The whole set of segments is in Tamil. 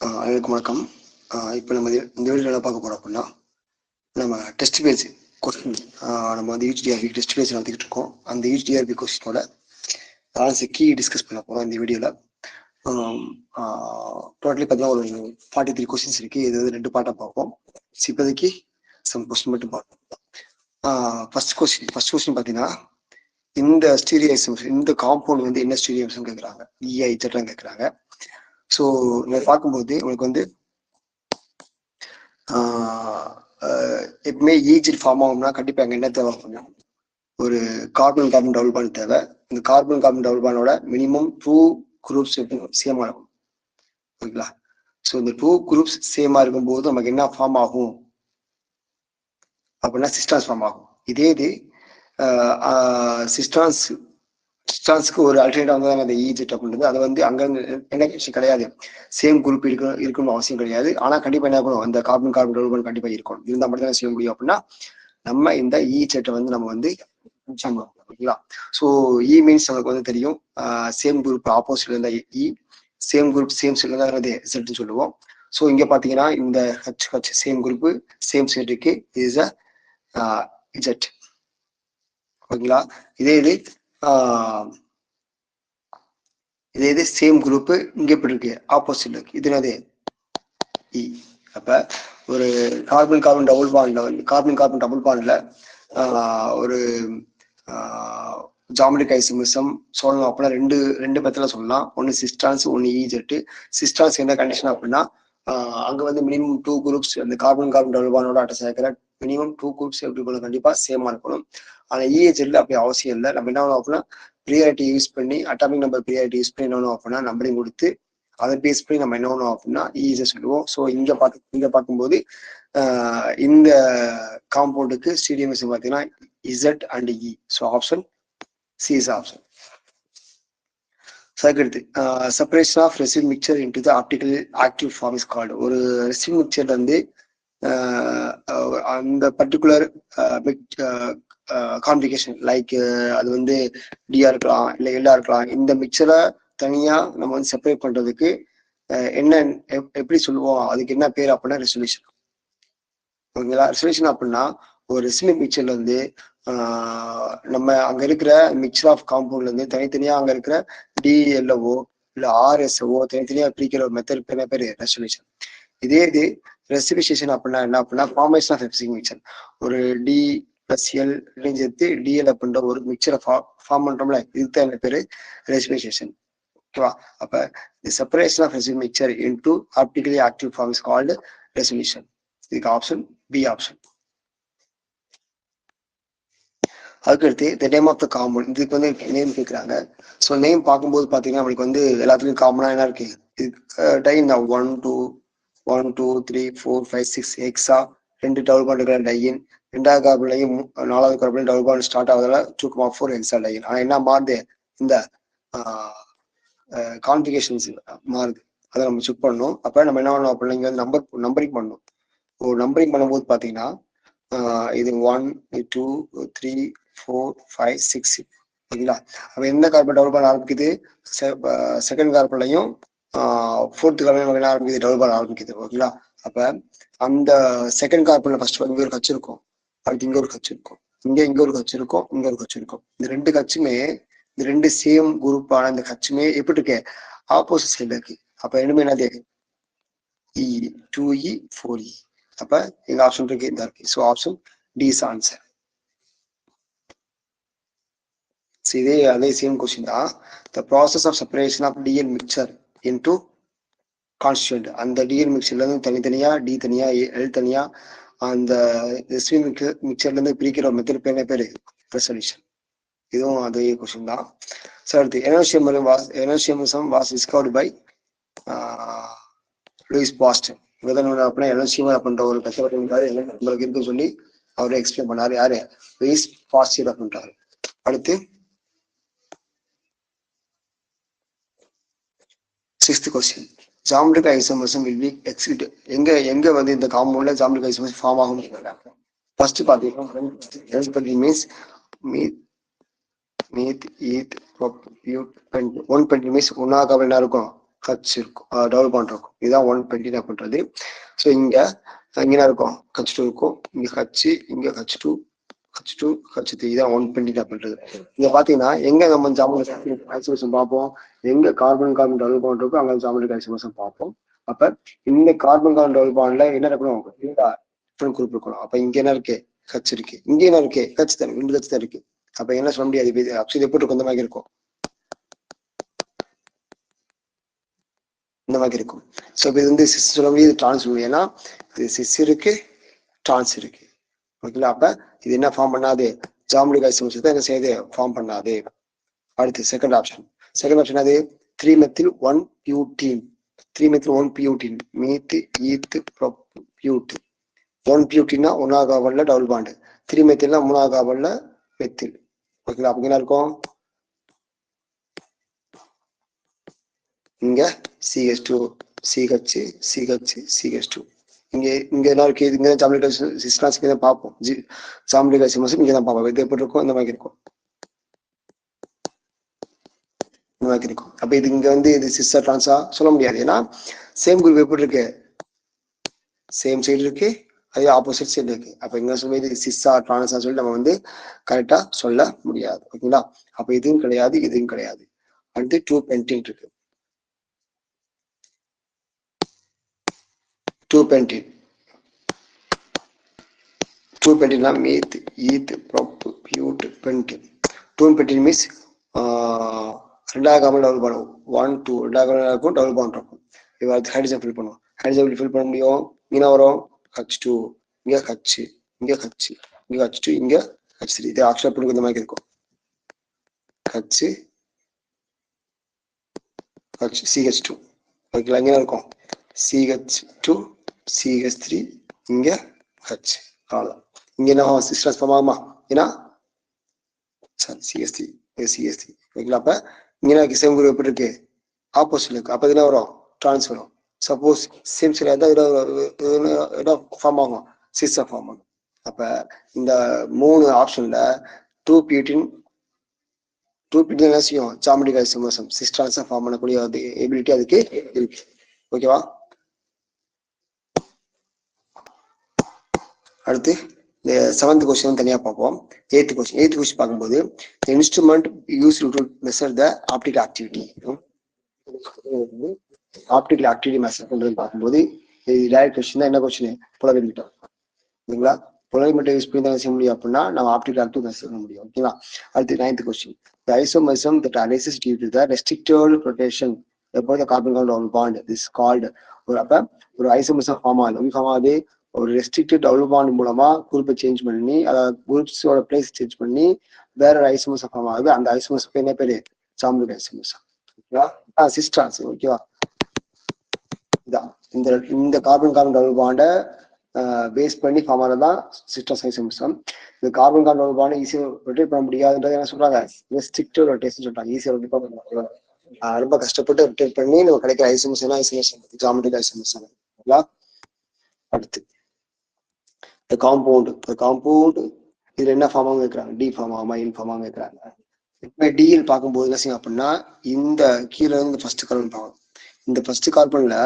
அனைவருக்கும் வணக்கம். இப்போ நம்ம இந்த வீடியோவில் என்ன பார்க்க போகிறோம் அப்படின்னா, நம்ம டெஸ்ட் பேஸ் கொஸ்டின் நம்ம வந்து HDRB டெஸ்ட் பேஸ் நடத்திக்கிட்டு இருக்கோம். அந்த HDRB கொஸ்டினோட பேலன்ஸ் கீ டிஸ்கஸ் பண்ண போகிறோம் இந்த வீடியோவில். டோட்டலி பார்த்தீங்கன்னா ஒரு 43 கொஸ்டின்ஸ் இருக்குது. இது வந்து 2 பார்ட்டாக பார்ப்போம். இப்போதைக்கு சம் கொஸ்டின் மட்டும் பார்ப்போம். ஃபர்ஸ்ட் கொஸ்டின் பார்த்தீங்கன்னா, இந்த ஸ்டீரியோசம்ஸ் இந்த காம்பவுண்ட் வந்து என்ன ஸ்டீரியோசம் கேட்குறாங்க, EIZலாம் கேட்குறாங்க. ஸோ இதை பார்க்கும்போது உங்களுக்கு வந்து எப்பவுமே ஈஜிட் ஃபார்ம் ஆகும்னா கண்டிப்பாக அங்கே என்ன தேவை அப்படின்னா ஒரு கார்பன் டபுள் பாண்ட் தேவை. இந்த கார்பன் டபுள் பாண்டோட மினிமம் 2 குரூப்ஸ் சேமா இருக்கும். ஓகேங்களா? ஸோ இந்த 2 குரூப்ஸ் சேமா இருக்கும்போது நமக்கு என்ன ஃபார்ம் ஆகும் அப்படின்னா சிஸ்டான்ஸ் ஃபார்ம் ஆகும். இதே இது சிஸ்டான்ஸ்க்கு ஒரு அல்டர்னேட்டிவ் வந்து அந்த EZ அப்படின்றது அது வந்து அங்க என்ன கிடையாது, சேம் குரூப் இருக்கணும் அவசியம் கிடையாது. ஆனா கண்டிப்பா என்ன இருக்கணும், அந்த கார்பன் டபுள் பாண்ட் கண்டிப்பா இருக்கணும். இருந்தா மட்டும் தான் செய்ய முடியும். அப்படின்னா நம்ம இந்த EZ வந்து நம்ம வந்து ஓகேங்களா? ஸோ மீன்ஸ் நமக்கு வந்து தெரியும், சேம் குரூப் ஆப்போசிட்ல இருந்தா E, சேம் குரூப் சேம் செல் தான் Z சொல்லுவோம். ஸோ இங்க பாத்தீங்கன்னா இந்த H சேம் குரூப் சேம் செட்டுக்கு இஸ் Z. ஓகேங்களா? இதே இது சேம் குரூப் இங்க எப்படி இருக்கு, ஆப்போசிட்ல இருக்கு. இது என்னது E. அப்ப ஒரு கார்பன் டபுள் பாண்ட்ல வந்து கார்பன் டபுள் பாண்ட்ல ஒரு ஜாமெட்ரிக் ஐசோமர்சம் சொல்லணும் அப்படின்னா ரெண்டு மெத்தட்ல சொல்லலாம். ஒன்னு சிஸ்டான்ஸ், ஒன்னு EZ. சிஸ்டான்ஸ் என்ன கண்டிஷன் அப்படின்னா அங்க வந்து மினிமம் 2 குரூப்ஸ் அந்த கார்பன் டபுள் பாண்டோட அட்டாச் ஆகிற மினிமம் 2 குரூப்ஸ் எப்படி இருக்கணும், கண்டிப்பா சேமா இருக்கணும். ஆனா EHல அப்படி அவசியம் இல்லை. நம்ம என்ன பண்ணணும் அப்படின்னா ப்ரியாரிட்டி யூஸ் பண்ணி அட்டாமிக் நம்பர் ப்ரியாரிட்டி யூஸ் பண்ணி என்ன பண்ணணும் அப்படின்னா நம்பரிங் கொடுத்து அதை பேஸ் பண்ணி நம்ம என்ன பண்ணணும் அப்படின்னா EZ சொல்லுவோம். ஸோ இங்க பார்க்கும்போது இந்த காம்பவுண்டுக்கு ஸ்டீரியோமெர்சம் பார்த்தீங்கன்னா Z and E. So option C is option. அடுத்து separation of racemic mixture into the optical active form is called. ஒரு ரெசிவ் மிக்சர்ல வந்து அந்த பர்டிகுலர் கான்ஃபிகேஷன் லைக் அது வந்து டிஆர் இருக்கலாம் இல்லை எல்லா இருக்கலாம். இந்த மிக்சரை தனியா நம்ம வந்து செப்பரேட் பண்றதுக்கு என்ன எப்படி சொல்லுவோம், அதுக்கு என்ன பேர் அப்படின்னா ரெசல்யூஷன். ஓகேங்களா? ரெசல்யூஷன் அப்படின்னா ஒரு ரெசிவ் மிக்சர்ல வந்து நம்ம அங்க இருக்கிற மிக்சர் ஆஃப் காம்பவுண்ட்ல இருந்து தனித்தனியா அங்க இருக்கிற DLO இல்ல RSO தனித்தனியா பிரிக்கிற ஒரு மெத்தட் பேர் ரெசல்யூஷன். இதே இது ரெசிபிஷேஷன் அப்படின்னா என்ன அப்படின்னா ஃபார்மேஷன் ஆஃப் ரெசிவ் மிக்சர். ஒரு D+L சேர்த்து DL அப்படின்ற ஒரு மிக்சரை ஃபார்ம் பண்றோம்ல, இதுதான் என்ன பேரு ரெசிபிஷேஷன். ஓகேவா? அப்ப the separation of racemic mixture into optically active form is called resolution. இதுக்கு ஆப்ஷன் பி ஆப்ஷன். அதுக்கடுத்து the name of the compound. இதுக்கு வந்து நேம் கேட்குறாங்க. ஸோ நேம் பார்க்கும்போது பார்த்தீங்கன்னா நம்மளுக்கு வந்து எல்லாத்துக்கும் காமனாக என்ன இருக்கு, டைன் 1 2 3 4 5 6 எக்ஸா 2 டபுள் பாண்ட் இருக்கிற டையின், 2வது கார்பன்லையும் 4வது கார்பன்லையும் டபுள் பாண்ட் ஸ்டார்ட் ஆகுதுல 2,4 எக்ஸா டையின். ஆனால் என்ன மாறுது, இந்த கான்ஃபிகேஷன்ஸ் மாறுது. அதை நம்ம செக் பண்ணணும். அப்போ நம்ம என்ன பண்ணணும் அப்படின்னா இங்கே வந்து நம்பரிங் பண்ணணும். நம்பரிங் பண்ணும்போது பார்த்தீங்கன்னா இது 1 2 3 4 5 6. ஓகேங்களா? அப்ப எந்த கார்பன் டபுள் பாண்ட் ஆரம்பிக்குது, செகண்ட் கார்பன்லையும் 4th கார்பன் என்ன ஆரம்பிக்குது, டபுள் பாண்ட் ஆரம்பிக்குது. ஓகேங்களா? அப்ப அந்த செகண்ட் கார்பன்ல ஃபர்ஸ்ட் இங்க ஒரு கட்சி இருக்கும், அடுத்து இங்க ஒரு கட்சி இருக்கும், இங்க ஒரு கட்சி இருக்கும், இங்க ஒரு கட்சி இருக்கும். இந்த 2 கட்சியுமே இந்த 2 சேம் குரூப்பான இந்த கட்சியுமே எப்படி இருக்கு, ஆப்போசிட் சைட்ல இருக்கு. அப்ப ரெண்டுமே என்னது E 2E 4E. அப்ப எங்க ஆப்ஷன் இருக்கு, இந்த இருக்கு. So option D is answer. அதே சேம் கொஸ்டின் தான். The process of separation of DL mixture into constituent. அந்த DL மிக்சர்ல இருந்து தனித்தனியா D தனியா L தனியா அந்த ரெசிவ் மிக்சர்ல இருந்து பிரிக்கிற மெத்தட் பேரு ரெசல்யூஷன். இதுவும் அதே கொஸ்டின் தான். ஸோ அடுத்து enantiomerism was discovered by Louis Pasteur. அப்படின்னா எனர்ஜியம் அப்படின்ற ஒரு கஷ்டப்பட்டு நம்மளுக்கு இருக்குன்னு சொல்லி அவரே எக்ஸ்பிளைன் பண்ணாரு. யாரு, லூயிஸ் பாஸ்டன் அப்படின்றாரு. அடுத்து 6th question, geometric isomerism will be exist. எங்க வந்து இந்த காம்பவுண்ட்ல ஜாமெட்ரிக் ஐசோமர்சம் ஃபார்ம் ஆகும் கேக்குறாங்க. ஃபர்ஸ்ட் பாத்தீங்கன்னா means மீத் eth prop but 120 means 1 carbon என்ன இருக்கும், ஹச் இருக்கும், டபுள் பாண்ட் இருக்கும். இதுதான் 120 பண்றது. ஸோ இங்க என்ன இருக்கும், H2 இருக்கும், இங்க ஹச், இங்க H2, H3 இதான் 120 பண்றது. இங்க பாத்தீங்கன்னா எங்க நம்ம ஜாமெட்ரிக் ஐசோமர்ஸ் பார்ப்போம், எங்க கார்பன் கார்பன் டபுள் பாண்ட் இருக்கும் அங்க ஜாமெட்ரிக் ஐசோமர்ஸ் பார்ப்போம். அப்ப இந்த கார்பன் கார்பன் டபுள் பாண்ட்ல என்ன இருக்கணும், டிஃபரண்ட் குரூப் இருக்கணும். அப்ப இங்க என்ன இருக்கு, ஹச் இருக்கு, இங்க என்ன இருக்கு, ஹச் தான், 2 ஹச் தான் இருக்கு. அப்ப என்ன சொல்ல முடியாது, ஆக்சுவலி எப்படி இருக்கும், இந்த மாதிரி இருக்கும், இந்த மாதிரி இருக்கும். ஸோ இப்போ இது வந்து சிஸ் சொல்ல முடியாது, டிரான்ஸ் சொல்ல முடியாது. ஏன்னா இது சிஸ் இருக்கு, டிரான்ஸ் இருக்கு. ஓகேங்களா? அப்ப இது என்ன ஃபார்ம் பண்ணாது, ஜாமெட்ரிக் ஐசோமர்ஸ் தான் என்ன செய்யுது, ஃபார்ம் பண்ணாது. அடுத்து செகண்ட் ஆப்ஷன் அது 3-methyl-1-butene. 3-methyl-1-butene, மீத்து ஈத்து பியூட். 1-butene 1ஆவது கார்பன்ல டபுள் பாண்ட், 3-methyl 3ஆவது கார்பன்ல மெத்தில். ஓகேங்களா? அப்ப என்ன இருக்கும், இங்க CH2 CH CH CH2. இங்க என்ன இருக்கு, இங்க ஜாமெட்ரிக் சிஸ்டர்ஸ் இங்க பார்ப்போம், ஜாமெட்ரிக் ஐசோமர்ஸ் இங்க தான் பார்ப்போம். இது எப்படி இருக்கும், இந்த மாதிரி இருக்கும், இந்த மாதிரி இருக்கும். அப்ப இது இங்க வந்து இது சிஸ்டர் டிரான்ஸா சொல்ல முடியாது. ஏன்னா சேம் குரூப் எப்படி இருக்கு, சேம் சைடு இருக்கு, அதே ஆப்போசிட் சைடு இருக்கு. அப்ப இங்க சொல்லுவது சிஸ்ஸா டிரான்ஸா சொல்லி நம்ம வந்து கரெக்டா சொல்ல முடியாது. ஓகேங்களா? அப்ப இதுவும் கிடையாது, இதுவும் கிடையாது. அடுத்து 2-pentene இருக்கு, 2-pentene meth eth prop but pentene. 2-pentene means 2ஆவது கார்பன் டபுள் பாண்ட், 1 2 2ஆவது இருக்கும், டபுள் பாண்ட் இருக்கும். இப்போ அடுத்து ஹைட்ரஜன் ஃபில் பண்ணுவோம். ஹைட்ரஜன் ஃபில் பண்ண முடியும், இங்க வரும் H2, இங்க H, இங்க H, இங்க H2, இங்க H3. இது ஆக்சுவலா புரிஞ்சு இந்த மாதிரி இருக்கும், H CH2. ஓகேங்களா? இங்க இருக்கும் CH2 CH3, இங்க H. அவ்வளவுதான். இங்க என்ன சிஸ்டர்ஸ் ஃபார்ம் ஆகுமா, ஏன்னா CH3 CH3. ஓகேங்களா? அப்ப இங்க சேம் குரூப் எப்படி இருக்கு, ஆப்போசிட் இருக்கு. அப்ப என்ன வரும், டிரான்ஸ் வரும். சப்போஸ் சேம் சைடு இருந்தால் ஃபார்ம் ஆகும், சிஸ்ஸா ஃபார்ம் ஆகும். அப்ப இந்த 3 ஆப்ஷன்ல 2-butene என்ன செய்யும், ஜாமெட்ரிக் ஐசோமர்ஸ் சிஸ் டிரான்ஸா ஃபார்ம் பண்ணக்கூடிய எபிலிட்டி அதுக்கு இருக்கு. ஓகேவா? அடுத்து இந்த 7th கொஸ்டின் தனியா பார்ப்போம். 8th கொஸ்டின் பார்க்கும்போது instrument use to measure the optical activity. Optical activity measure பண்றது பார்க்கும்போது டைரக்ட் கொஸ்டின் தான். என்ன கொஸ்டின், போலரிமீட்டர். ஓகேங்களா? போலரிமீட்டர் யூஸ் பண்ணி தான் செய்ய முடியும் அப்படின்னா நம்ம ஆப்டிகல் ஆக்டிவிட்டி மெஷர் பண்ண முடியும். ஓகேங்களா? அடுத்து 9th question, the isomerism that arises due to the restricted rotation about the carbon double bond is called. ஒரு ஐசோமரிசம் ஃபார்ம் ஆகுது, ஒரு ரெஸ்ட்ரிக்டட் டபுள் பாண்ட் மூலமா குரூப்பை சேஞ்ச் பண்ணி, அதாவது குரூப்ஸோட பிளேஸ் சேஞ்ச் பண்ணி வேற ஒரு ஐசோமர்ஸ் ஃபார்ம் ஆகுது. அந்த ஐசோமர்ஸ் என்ன பேரு, ஜாமெட்ரிக் ஐசோமர்ஸ். ஓகேவா? Sis trans. ஓகேவா? இதான் இந்த கார்பன் டபுள் பாண்ட பேஸ் பண்ணி ஃபார்ம் ஆனதான் சிஸ்டர்ஸ் ஐசோமர்ஸ். இந்த கார்பன் டபுள் பாண்ட் ஈஸியா ரொட்டேட் பண்ண முடியாதுன்றது என்ன சொல்றாங்க, ரெஸ்ட்ரிக்டட் ரொட்டேஷன் சொல்றாங்க. ஈஸியா ரொட்டேட் பண்ண முடியாது, ரொம்ப கஷ்டப்பட்டு ரொட்டேட் பண்ணி நம்ம கிடைக்கிற ஐசோமர்ஸ் என்ன ஐசோமர்ஸ், ஜாமெட்ரிக் ஐசோமர்ஸ். ஓகேங்களா? அடுத்து காம்பவுண்ட் இதுல என்ன ஃபார்ம் ஆகும் வைக்கிறாங்க, டி ஃபார்ம் ஆகுமா, இன் ஃபார்ம் ஆகும் வைக்கிறாங்க. இப்ப டிஎல் பார்க்கும்போது என்ன செய்யும் அப்படின்னா, இந்த கீழே இருந்து ஃபர்ஸ்ட் கார்பன் பார்க்கணும். இந்த ஃபர்ஸ்ட் கார்பன்ல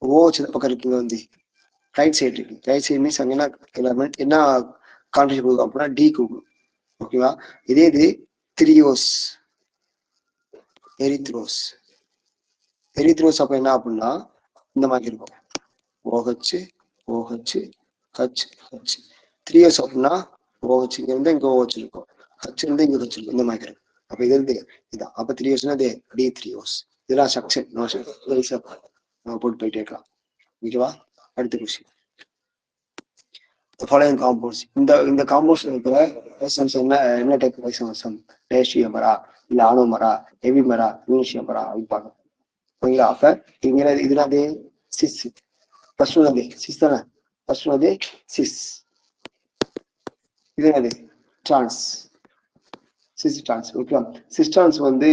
ஓ சின்ன பக்கம் இருக்குங்க வந்து ரைட் சைடு இருக்கு. ரைட் சைடு மீன்ஸ் அங்க என்ன கான்ட்ரிபியூட் கொடுக்கும் அப்படின்னா டி கொடுக்கும். ஓகேவா? இதே இது எரித்ரோஸ் அப்ப என்ன அப்படின்னா இந்த மாதிரி இருக்கும், OH OH H H. 3S அப்படின்னா OH இங்க இருந்து இங்க OH இருக்கும், H இருந்து இங்க H இருக்கும், இந்த மாதிரி இருக்கும். அப்ப இது இருந்து இதான். அப்ப 3S D3Os. இதெல்லாம் ஸ்ட்ரக்சர் நம்ம போட்டு போயிட்டே இருக்கலாம். ஓகேவா? அடுத்த கொஸ்டின், following compounds. இந்த காம்பவுண்ட்ஸ் இருக்கிற என்ன டைப் ஐசோமர்ஸ், டேஷியமரா இல்ல ஆனோமரா, ஹெவிமரா, மியூசியமரா அப்படின்னு. ஓகேங்களா? அப்ப இங்க இதுனா சிஸ். ஃபர்ஸ்ட் ஒன் சிஸ் தானே, ஃபர்ஸ்ட் ஒன் சிஸ். இது என்னது, டிரான்ஸ், சிஸ் டிரான்ஸ். ஓகேவா? சிஸ் டிரான்ஸ் வந்து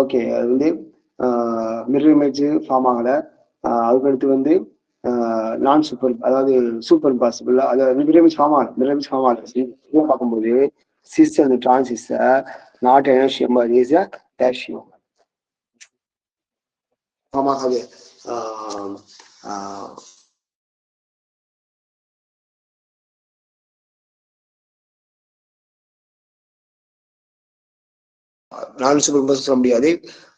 ஓகே, அது வந்து மிரர் இமேஜ் ஃபார்ம் ஆகல. அதுக்கடுத்து வந்து நான் சூப்பர், அதாவது சூப்பர் பாசிபிள், அதாவது மிரர் இமேஜ் ஃபார்ம் ஆகல. பார்க்கும்போது சிஸ் அந்த டிரான்சிஸ் நாட் எனர்ஷியம் டேஷியம். ஃபார்ம் ஆகாது. நான் சூப்பர் சொல்ல முடியாது.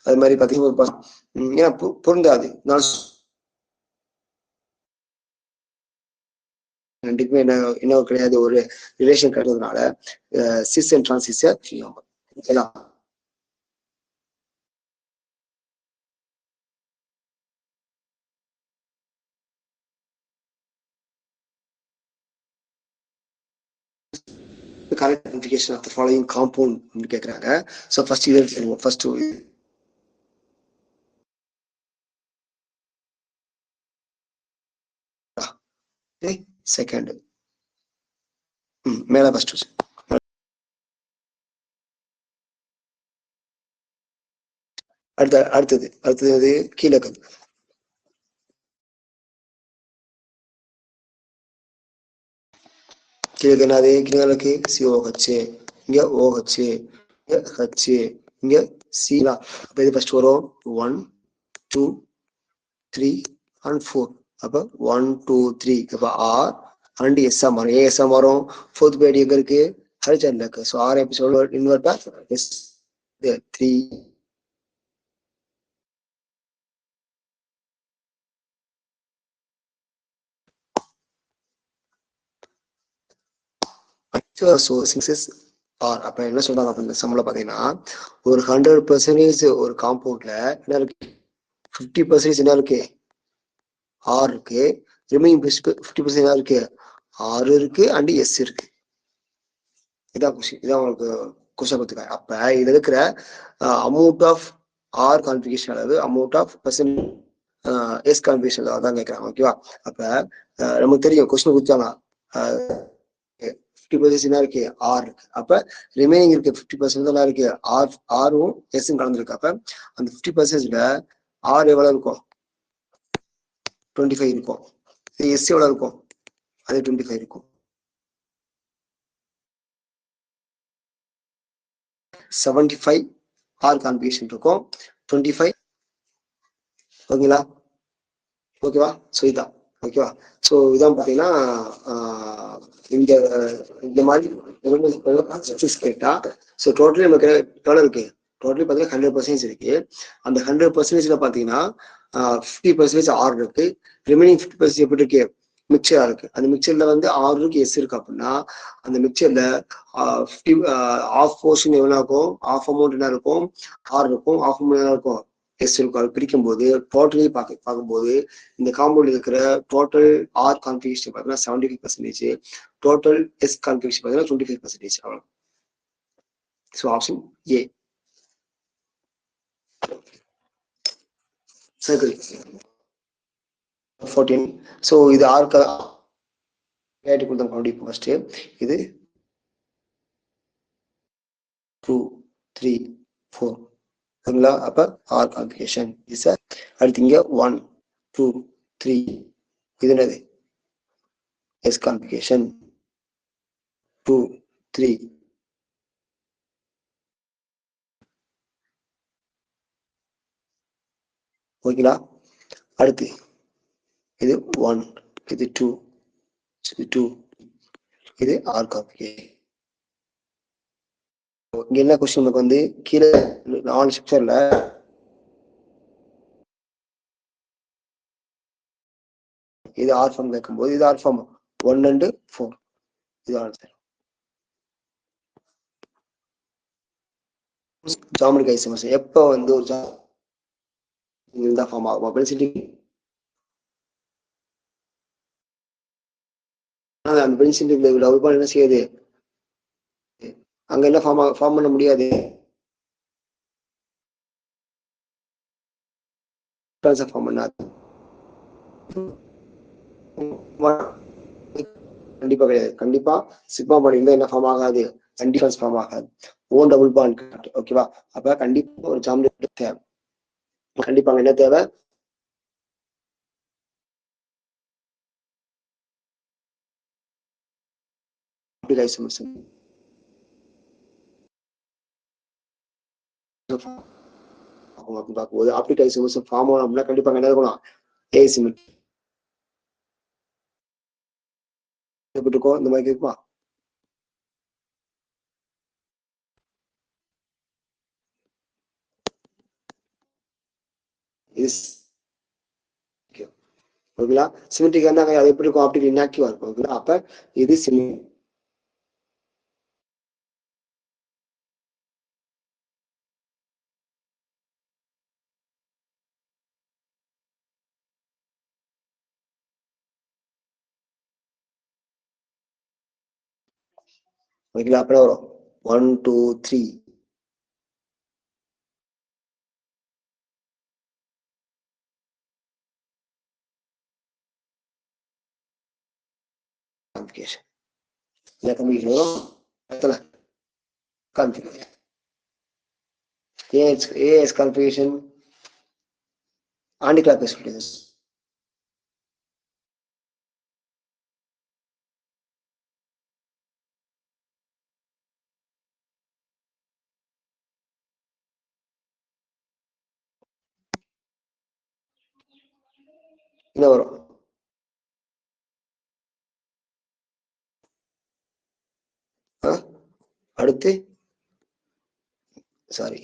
அது மாதிரி பாத்தீங்கன்னா ஏன்னா பொருந்தாது. ரெண்டுக்குமே என்ன கிடையாது, ஒரு ரிலேஷன் கிடைக்கிறதுனால சிஸ் அண்ட் டிரான்சிஸ் ஓகேங்களா. correct identification of the following compound கேக்குறாங்க. So first இது first செகண்ட் மேல ஃபர்ஸ்ட் அடுத்தது கீழே இருக்குது. கீழே என்னது கீழே COH, இங்க OH, இங்க H, இங்க C. அப்ப இது ஃபர்ஸ்ட் வரும் 1 2 3 and 4. அப்ப 1 2 3 அப்ப R and S மாறும். AS மாறும். ஃபோர்த் பேடி எங்க இருக்கு, ஹரிஜன்ல இருக்கு. ஸோ R எபிசோட் இன்வெர்ட்டா S 3 அப்ப என்ன சொல்றாங்க அப்ப இந்த சம்பளம் பாத்தீங்கன்னா, ஒரு 100% ஒரு காம்பவுண்ட்ல என்ன இருக்கு, 50% என்ன இருக்கு, ஆர் இருக்கு. ரிமைனிங் 50% என்ன இருக்கு, ஆர் இருக்கு அண்ட் எஸ் இருக்கு. இதான் கொஸ்டின், இதான் உங்களுக்கு கொஸ்டின் கொடுத்துருக்காங்க. அப்ப இதுல இருக்கிற அமௌண்ட் ஆஃப் ஆர் கான்ஃபிகரேஷன் அளவு, amount of percent S configuration அளவு தான் கேட்கறாங்க. ஓகேவா. அப்ப நமக்கு தெரியும் கொஸ்டின் கொடுத்தாங்க 50% என்ன இருக்கு, ஆர் இருக்கு. அப்ப ரிமைனிங் இருக்கு 50% தான் இருக்கு, ஆரும் எஸ் கலந்துருக்கு. அப்ப அந்த 50%ல ஆர் எவ்வளவு இருக்கும், 25 இருக்கும். எஸ் எவ்வளவு இருக்கும், அது 25 இருக்கும். 75 ஆர் கான்ஃபிகரேஷன் இருக்கும், 25 ஓகேங்களா. ஓகேவா. ஸோ இதான் ஓகேவா. ஸோ இதான் பார்த்தீங்கன்னா இந்த மாதிரி கேட்டா. ஸோ டோட்டலி நமக்கு எவ்வளோ இருக்கு, டோட்டலி பார்த்தீங்கன்னா 100% இருக்கு. அந்த 100%ல பார்த்தீங்கன்னா 50% ஆர் இருக்கு, ரிமைனிங் 50% எப்படி இருக்கு, மிக்சரா இருக்கு. அந்த மிக்சர்ல வந்து ஆர் இருக்கு எஸ் இருக்கு. அப்படின்னா அந்த மிக்சர்ல ஆஃப் போர்ஷன் எவ்வளோ இருக்கும், ஆஃப் அமௌண்ட் என்ன இருக்கும், ஆர் இருக்கும், ஆஃப் அமௌண்ட் என்ன இருக்கும், எஸ் இருக்கும். அது பிரிக்கும் போது டோட்டலி பார்க்கும்போது இந்த காம்பவுண்ட் இருக்கிற டோட்டல் ஆர் கான்ஃபிகரேஷன் பார்த்தீங்கன்னா 75%, டோட்டல் எஸ் கான்ஃபிகரேஷன் பார்த்தீங்கன்னா 25%. அவ்வளோ. So option A circle 14. So இது ஆர்க்கு கேட்டு கொடுத்தோம் கண்டிப்பாக. ஃபர்ஸ்ட் இது 2 3 4 சரிங்களா. அப்ப ஆர் கான்ஃபிகரேஷன் இஸ். அடுத்து இங்க 1 2 3 இது என்னது, எஸ் கான்ஃபிகரேஷன் 2 3 ஓகேங்களா. அடுத்து இது 1 இது 2 இது 2 இது ஆர் கான்ஃபிகரேஷன். இங்க என்ன கொஸ்டின் நமக்கு வந்து கீழே 4 செக்ஷன்ல இது ஆர் ஃபார்ம் வைக்கும்போது இது ஆர் ஃபார்ம் 1 and 4 இது ஆன்சர். ஜாமெட்ரிக் ஐசோமர்ஸ் எப்ப வந்து ஒரு ஃபார்ம் ஆகும் பென்சிட்டி, அந்த பென்சிட்டி டபுள் பாண்ட் என்ன செய்யுது, அங்க என்ன ஃபார்ம் பண்ண முடியாது, ஃபார்ம் பண்ணாது. கண்டிப்பா கிடையாது. கண்டிப்பா சிக்மா பாண்ட் இருந்தா என்ன ஃபார்ம் ஆகாது, கண்டிப்பா ஃபார்ம் ஆகாது. Own double bond. ஓகேவா. அப்ப கண்டிப்பா ஒரு ஜாமெட்ரி தேவை. கண்டிப்பா என்ன தேவை, ஐசோமர்ஸ் அப்படின்னு பார்க்கும்போது ஆப்டிக் ஐசோமர்ஸ் ஃபார்ம் ஆகணும் அப்படின்னா கண்டிப்பா என்ன இருக்கணும், ஏசிமெட்ரிக் இருக்கும். இந்த மாதிரி இருக்குமா? ஓகேங்களா? சிமெட்ரிக் இருந்தாங்க அது எப்படி இருக்கும், ஆப்டிக் இன்ஆக்டிவா இருக்கும். ஓகேங்களா? அப்ப இது ஓகேங்களா? அப்புறம் வரும் 1 2 3 கான்ஃபிகரேஷன். இந்த கம்யூனிகேஷன் வரும். இடத்துல configuration as configuration anti clock சொல்லிடுது. என்ன வரும், அடுத்து சாரி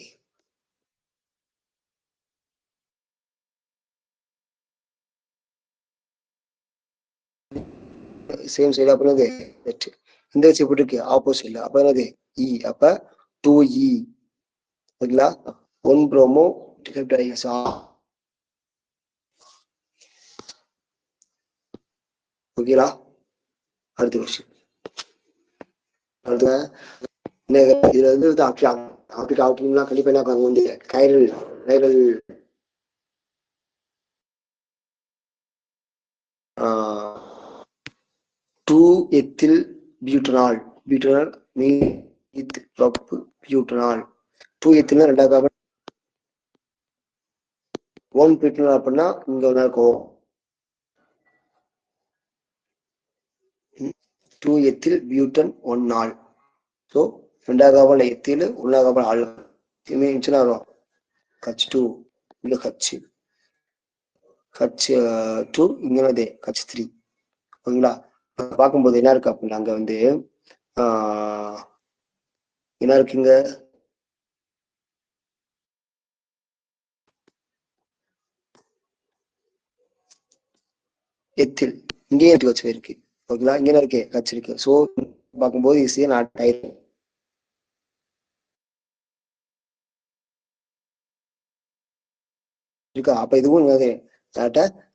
சேம் சைடு. அப்ப என்னது இந்த வச்சு எப்படி இருக்கு, ஆப்போசிட்ல. அப்ப என்னது இ, அப்ப 2E. ஓகேங்களா? 1 ப்ரோமோ ஓகேங்களா? அடுத்த கொஸ்டின். அடுத்த இதுல வந்து ஆப்டிக் ஆப்டிக்லாம் கண்டிப்பா என்ன பண்ணுவாங்க வந்து கைரல் கைரல் 2-எத்தில் butanol butanol meth prop butanol 2-எத்தில் ரெண்டாவது கார்பன் 1 பியூட்டனால் அப்படின்னா இங்க ஒண்ணா இருக்கும் 2-எத்தில் பியூட்டன் 1 நாள். ஸோ ரெண்டாவது கார்பன் எத்தில் ஒன்றாவது கார்பன் ஆள் இருந்துச்சுன்னா வரும் H2 இங்க H2 இங்க வந்து H3. ஓகேங்களா? பார்க்கும்போது என்ன இருக்கு அப்படின்னா அங்க வந்து என்ன இருக்குங்க, எத்தில் இங்கேயே எடுத்து வச்சு இருக்கு. ஓகேங்களா? இங்க இருக்கு H இருக்கு. ஸோ பார்க்கும்போது ஈஸியா நாட் ஆயிரும் இருக்கா. அப்ப இதுவும்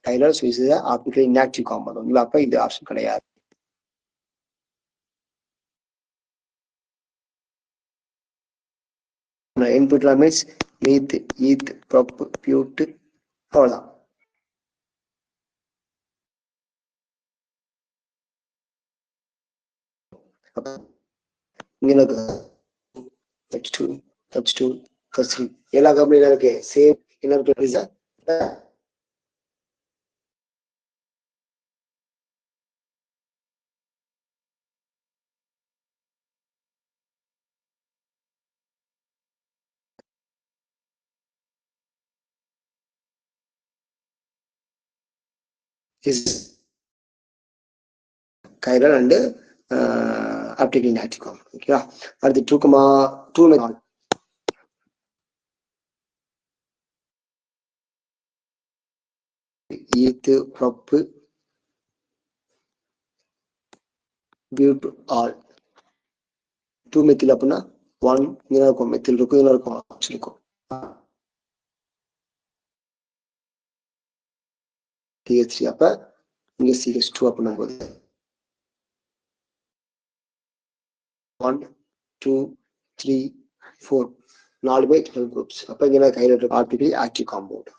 டைலர் சுவிஸ் ஆப்டிகல் இன்ஆக்டிவ் காம்பவுண்ட். அப்ப இது ஆப்ஷன் கிடையாது. இன்புட்ல மீன்ஸ் மீத் ஈத் ப்ரொப் பியூட் அவ்வளவுதான். இங்க H2 H2 H3 எல்லா கம்பெனில இருக்கு சேம். என்ன இருக்கு chiral and optical inactive compound. ஓகேவா? அடுத்து 2,2 மெனால் ஈத் ப்ரொப் பியூட் ஆல் 2 மெத்தில் அப்படின்னா 1 இங்க இருக்கும் மெத்தில் இருக்கும் இதுல இருக்கும் இருக்கும் CH3. அப்ப இங்க CH2 அப்படின்னும் போது 1 2 3 4 4 குரூப்ஸ். அப்ப இங்க கையில் ஆப்டிகல் ஆக்டிவ் காம்பவுண்ட்.